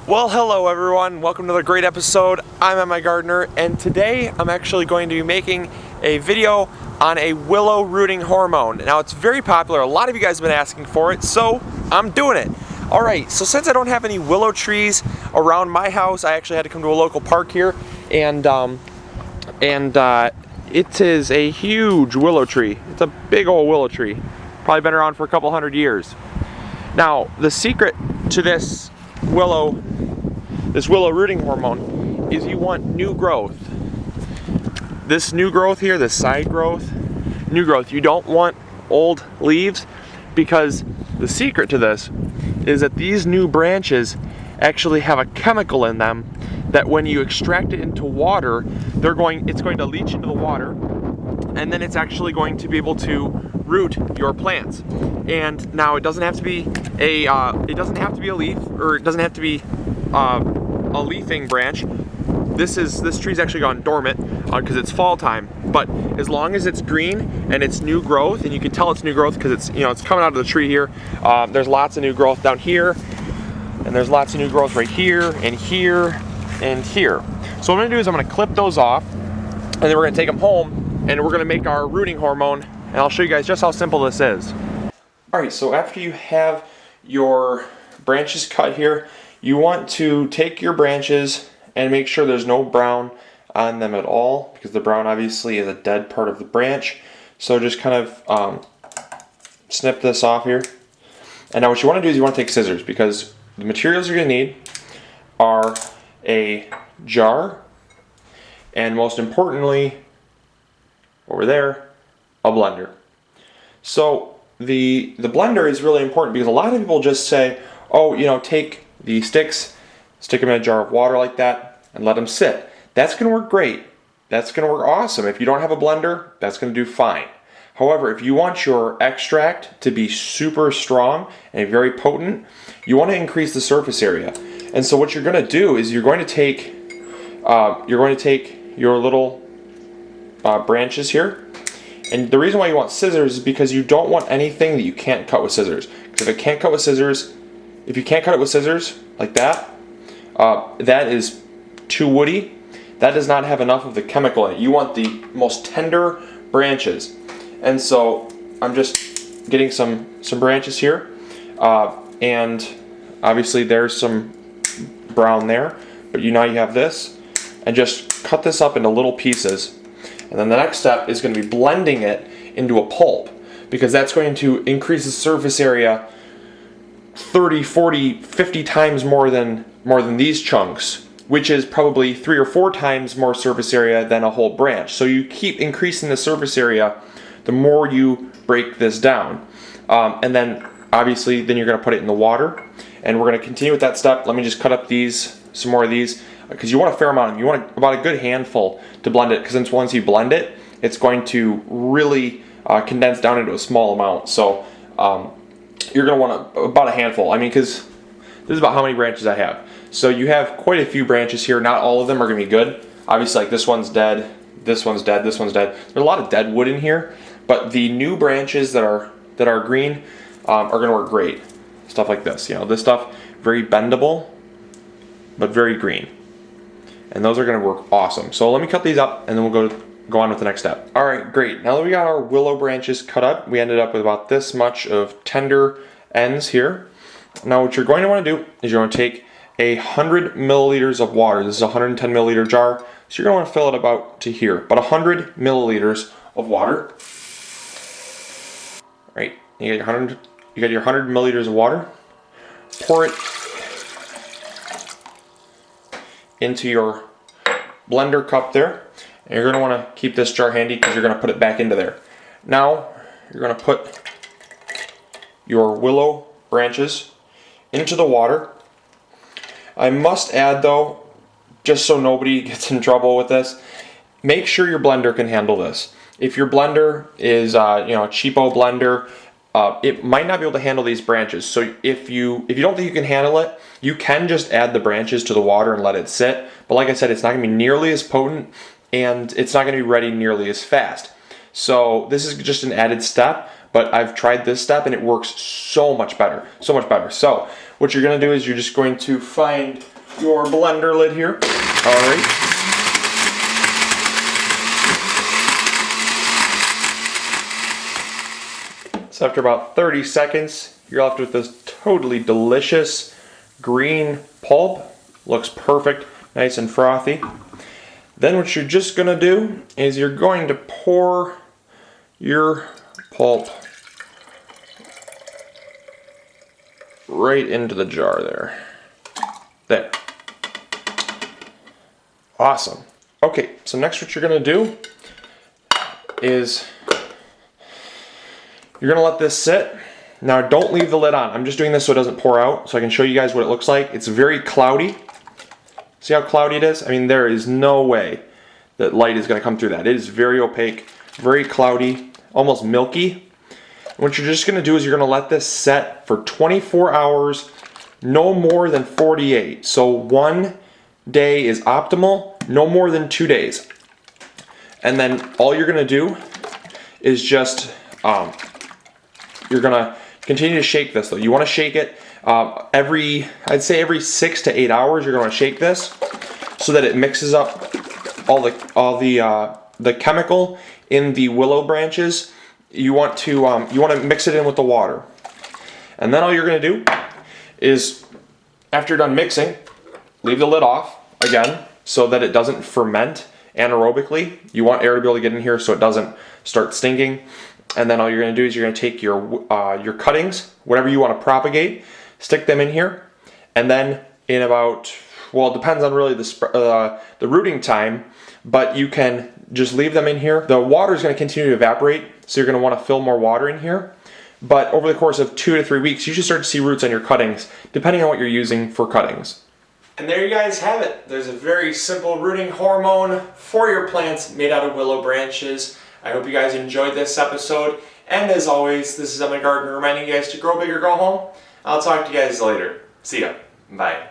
Well, hello everyone. Welcome to another great episode. I'm MIgardener, and today I'm actually going to be making a video on a willow rooting hormone. Now, it's very popular. A lot of you guys have been asking for it, so I'm doing it. All right, so since I don't have any willow trees around my house, I actually had to come to a local park here, and it is a huge willow tree. It's a big old willow tree. Probably been around for a couple hundred years. Now, the secret to this willow rooting hormone is you want new growth. This new growth here, this side growth, new growth. You don't want old leaves, because the secret to this is that these new branches actually have a chemical in them that when you extract it into water, it's going to leach into the water, and then it's actually going to be able to root your plants. And now it doesn't have to be a leaf, or it doesn't have to be a leafing branch. This tree's actually gone dormant because it's fall time. But as long as it's green and it's new growth, and you can tell it's new growth because it's coming out of the tree here. There's lots of new growth down here, and there's lots of new growth right here and here and here. So what I'm gonna do is I'm gonna clip those off, and then we're gonna take them home, and we're gonna make our rooting hormone, and I'll show you guys just how simple this is. All right, so after you have your branches cut here, you want to take your branches and make sure there's no brown on them at all, because the brown obviously is a dead part of the branch. So just kind of snip this off here. And now what you want to do is you want to take scissors, because the materials you're going to need are a jar, and most importantly, over there, a blender. So the blender is really important, because a lot of people just say, oh, take the sticks, stick them in a jar of water like that, and let them sit. That's going to work great. That's going to work awesome. If you don't have a blender, that's going to do fine. However, if you want your extract to be super strong and very potent, you want to increase the surface area. And so what you're going to do is you're going to take your little branches here. And the reason why you want scissors is because you don't want anything that you can't cut with scissors. Because if you can't cut it with scissors like that, that is too woody. That does not have enough of the chemical in it. You want the most tender branches. And so I'm just getting some branches here, and obviously there's some brown there, but now you have this, and just cut this up into little pieces. And then the next step is going to be blending it into a pulp, because that's going to increase the surface area 30, 40, 50 times more than these chunks, which is probably 3 or 4 times more surface area than a whole branch. So you keep increasing the surface area the more you break this down. And then obviously then you're going to put it in the water, and we're going to continue with that step. Let me just cut up some more of these, because you want a fair amount of them. You want about a good handful to blend it, because once you blend it, it's going to really condense down into a small amount. So you're going to want about a handful. I mean, because this is about how many branches I have. So you have quite a few branches here. Not all of them are going to be good. Obviously, like this one's dead, this one's dead, this one's dead. There's a lot of dead wood in here, but the new branches that are green are going to work great. Stuff like this. This stuff, very bendable, but very green. And those are going to work awesome. So let me cut these up, and then we'll go on with the next step. All right, great. Now that we got our willow branches cut up, we ended up with about this much of tender ends here. Now what you're going to want to do is you're going to take 100 milliliters of water. This is a 110 milliliter jar, so you're going to want to fill it about to here, about 100 milliliters of water. All right, you got your 100 milliliters of water. Pour it into your blender cup there, and you're going to want to keep this jar handy, because you're going to put it back into there. Now you're going to put your willow branches into the water. I must add though, just so nobody gets in trouble with this, make sure your blender can handle this. If your blender is a cheapo blender, it might not be able to handle these branches. So if you don't think you can handle it, you can just add the branches to the water and let it sit. But like I said, it's not going to be nearly as potent, and it's not going to be ready nearly as fast. So this is just an added step, but I've tried this step and it works so much better, so much better. So what you're going to do is you're just going to find your blender lid here. All right. So after about 30 seconds, you're left with this totally delicious green pulp. Looks perfect, nice and frothy. Then what you're just gonna do is you're going to pour your pulp right into the jar there. There. Awesome. Okay, so next what you're gonna do is you're gonna let this sit. Now don't leave the lid on. I'm just doing this so it doesn't pour out, so I can show you guys what it looks like. It's very cloudy. See how cloudy it is? I mean, there is no way that light is gonna come through that. It is very opaque, very cloudy, almost milky. And what you're just gonna do is you're gonna let this set for 24 hours, no more than 48. So 1 day is optimal, no more than 2 days. And then all you're gonna do is just, you're gonna continue to shake this though. You wanna shake it I'd say every 6 to 8 hours you're gonna shake this so that it mixes up all the chemical in the willow branches. You want to mix it in with the water. And then all you're gonna do is, after you're done mixing, leave the lid off again so that it doesn't ferment anaerobically. You want air to be able to get in here so it doesn't start stinking. And then all you're going to do is you're going to take your cuttings, whatever you want to propagate, stick them in here, and then in about, well, it depends on really the rooting time, but you can just leave them in here. The water is going to continue to evaporate, so you're going to want to fill more water in here. But over the course of 2 to 3 weeks, you should start to see roots on your cuttings, depending on what you're using for cuttings. And there you guys have it. There's a very simple rooting hormone for your plants made out of willow branches. I hope you guys enjoyed this episode. And as always, this is MIgardener reminding you guys to grow big or go home. I'll talk to you guys later. See ya. Bye.